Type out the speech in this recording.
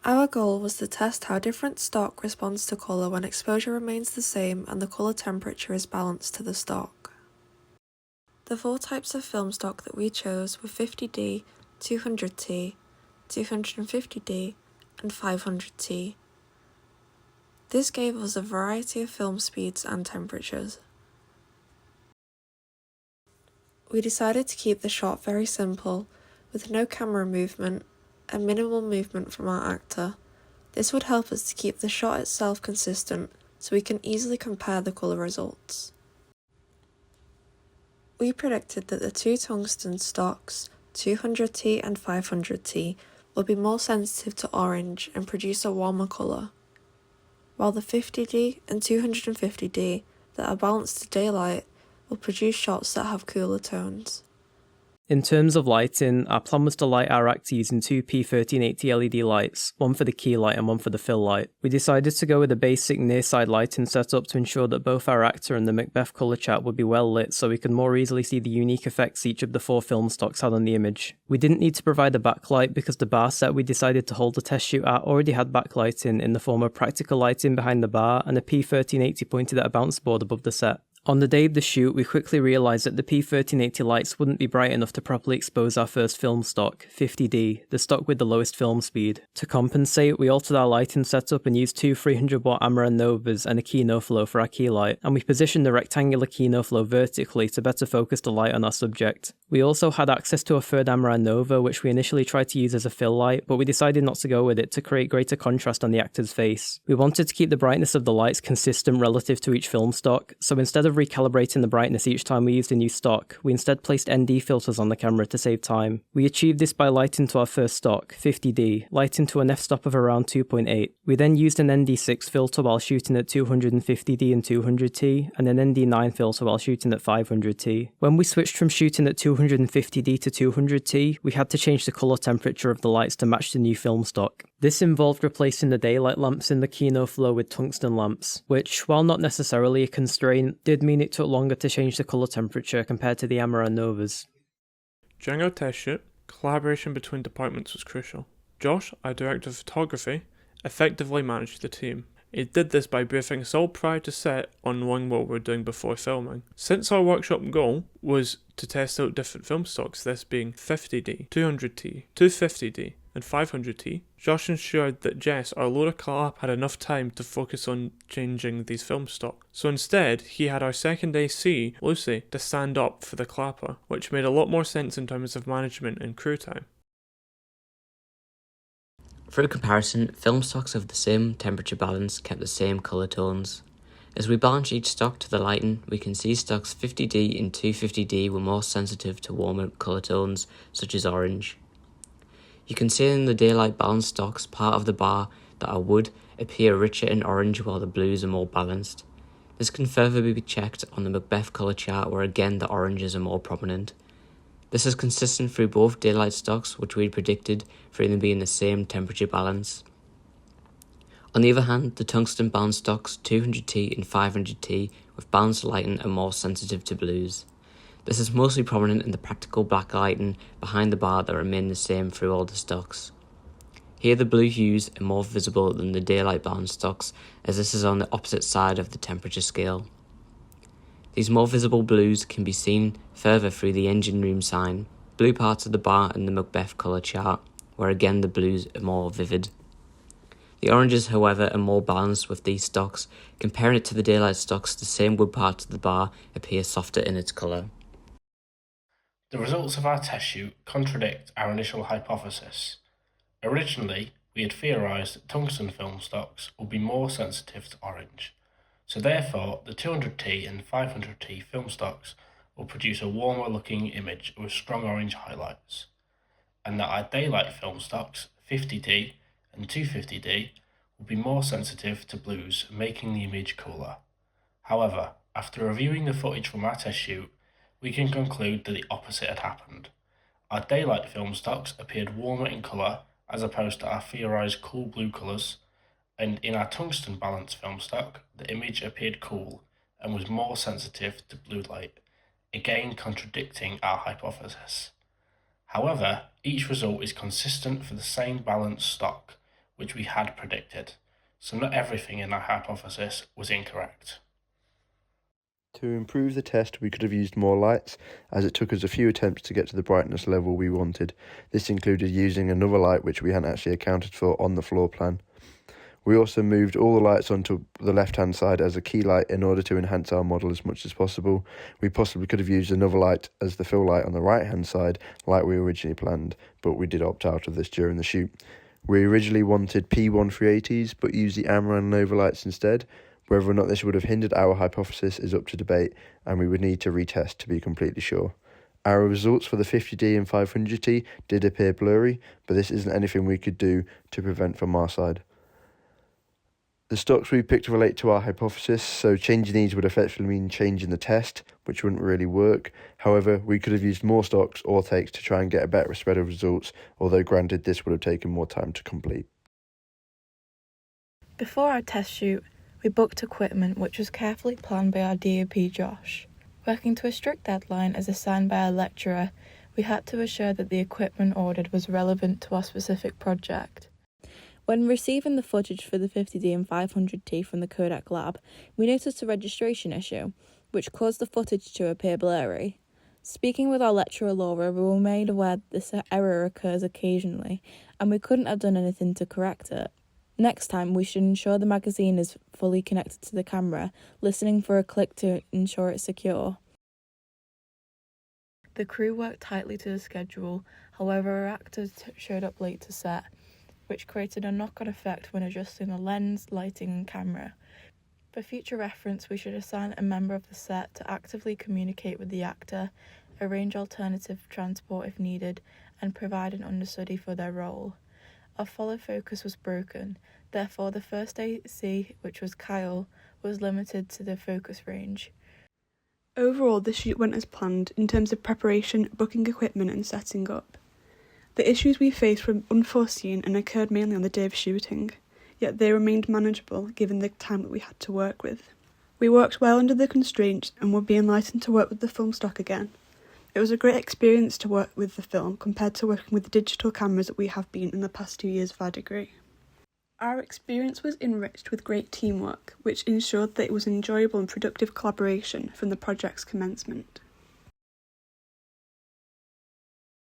Our goal was to test how different stock responds to colour when exposure remains the same and the colour temperature is balanced to the stock. The 4 types of film stock that we chose were 50D, 200T, 250D, and 500T. This gave us a variety of film speeds and temperatures. We decided to keep the shot very simple, with no camera movement and minimal movement from our actor. This would help us to keep the shot itself consistent so we can easily compare the colour results. We predicted that the 2 tungsten stocks, 200T and 500T, will be more sensitive to orange and produce a warmer colour, while the 50D and 250D that are balanced to daylight will produce shots that have cooler tones. In terms of lighting, our plan was to light our actor using 2 P1380 LED lights, one for the key light and one for the fill light. We decided to go with a basic near-side lighting setup to ensure that both our actor and the Macbeth colour chart would be well lit so we could more easily see the unique effects each of the 4 film stocks had on the image. We didn't need to provide a backlight because the bar set we decided to hold the test shoot at already had backlighting in the form of practical lighting behind the bar and a P1380 pointed at a bounce board above the set. On the day of the shoot, we quickly realised that the P1380 lights wouldn't be bright enough to properly expose our first film stock, 50D, the stock with the lowest film speed. To compensate, we altered our lighting setup and used 2 300-watt Amaran Novas and a key no flow for our key light, and we positioned the rectangular key no flow vertically to better focus the light on our subject. We also had access to a third Amaran Nova, which we initially tried to use as a fill light, but we decided not to go with it to create greater contrast on the actor's face. We wanted to keep the brightness of the lights consistent relative to each film stock, so instead of recalibrating the brightness each time we used a new stock, we instead placed ND filters on the camera to save time. We achieved this by lighting to our first stock, 50D, lighting to an f-stop of around 2.8. We then used an ND6 filter while shooting at 250D and 200T, and an ND9 filter while shooting at 500T. When we switched from shooting at 250D to 200T, we had to change the colour temperature of the lights to match the new film stock. This involved replacing the daylight lamps in the Kino flow with tungsten lamps, which, while not necessarily a constraint, did mean it took longer to change the colour temperature compared to the Amaran Novas. During our test shoot, collaboration between departments was crucial. Josh, our director of photography, effectively managed the team. He did this by briefing us all prior to set on knowing what we were doing before filming. Since our workshop goal was to test out different film stocks, this being 50D, 200T, 250D, and 500T, Josh ensured that Jess, our loader collab, had enough time to focus on changing these film stock. So instead, he had our second AC, Lucy, to stand up for the clapper, which made a lot more sense in terms of management and crew time. For comparison, film stocks of the same temperature balance kept the same colour tones. As we balance each stock to the lighting, we can see stocks 50D and 250D were more sensitive to warmer colour tones, such as orange. You can see in the daylight balance stocks part of the bar that are wood appear richer in orange while the blues are more balanced. This can further be checked on the Macbeth colour chart where again the oranges are more prominent. This is consistent through both daylight stocks, which we had predicted for them to be in the same temperature balance. On the other hand, the tungsten balanced stocks 200T and 500T with balanced lighting are more sensitive to blues. This is mostly prominent in the practical black lighting behind the bar that remain the same through all the stocks. Here the blue hues are more visible than the daylight balanced stocks, as this is on the opposite side of the temperature scale. These more visible blues can be seen further through the engine room sign, blue parts of the bar and the Macbeth colour chart, where again the blues are more vivid. The oranges, however, are more balanced with these stocks. Comparing it to the daylight stocks, the same wood parts of the bar appear softer in its colour. The results of our test shoot contradict our initial hypothesis. Originally, we had theorised that tungsten film stocks would be more sensitive to orange, so therefore the 200T and 500T film stocks will produce a warmer looking image with strong orange highlights, and that our daylight film stocks, 50D and 250D, will be more sensitive to blues, making the image cooler. However, after reviewing the footage from our test shoot, we can conclude that the opposite had happened. Our daylight film stocks appeared warmer in colour as opposed to our theorised cool blue colours, and in our tungsten balance film stock, the image appeared cool and was more sensitive to blue light, again contradicting our hypothesis. However, each result is consistent for the same balanced stock, which we had predicted, so not everything in our hypothesis was incorrect. To improve the test, we could have used more lights, as it took us a few attempts to get to the brightness level we wanted. This included using another light which we hadn't actually accounted for on the floor plan. We also moved all the lights onto the left-hand side as a key light in order to enhance our model as much as possible. We possibly could have used another light as the fill light on the right-hand side, like we originally planned, but we did opt out of this during the shoot. We originally wanted P1 380s, but used the Amaran Nova lights instead. Whether or not this would have hindered our hypothesis is up to debate, and we would need to retest to be completely sure. Our results for the 50D and 500T did appear blurry, but this isn't anything we could do to prevent from our side. The stocks we picked relate to our hypothesis, so changing these would effectively mean changing the test, which wouldn't really work. However, we could have used more stocks or takes to try and get a better spread of results, although granted this would have taken more time to complete. Before our test shoot, we booked equipment which was carefully planned by our DOP Josh. Working to a strict deadline as assigned by our lecturer, we had to assure that the equipment ordered was relevant to our specific project. When receiving the footage for the 50D and 500T from the Kodak lab, we noticed a registration issue, which caused the footage to appear blurry. Speaking with our lecturer Laura, we were made aware that this error occurs occasionally, and we couldn't have done anything to correct it. Next time, we should ensure the magazine is fully connected to the camera, listening for a click to ensure it's secure. The crew worked tightly to the schedule, however our actors showed up late to set, which created a knock-on effect when adjusting the lens, lighting and camera. For future reference, we should assign a member of the set to actively communicate with the actor, arrange alternative transport if needed, and provide an understudy for their role. Our follow focus was broken, therefore the first AC, which was Kyle, was limited to the focus range. Overall, the shoot went as planned in terms of preparation, booking equipment and setting up. The issues we faced were unforeseen and occurred mainly on the day of shooting, yet they remained manageable given the time that we had to work with. We worked well under the constraints and would be enlightened to work with the film stock again. It was a great experience to work with the film compared to working with the digital cameras that we have been in the past 2 years of our degree. Our experience was enriched with great teamwork, which ensured that it was an enjoyable and productive collaboration from the project's commencement.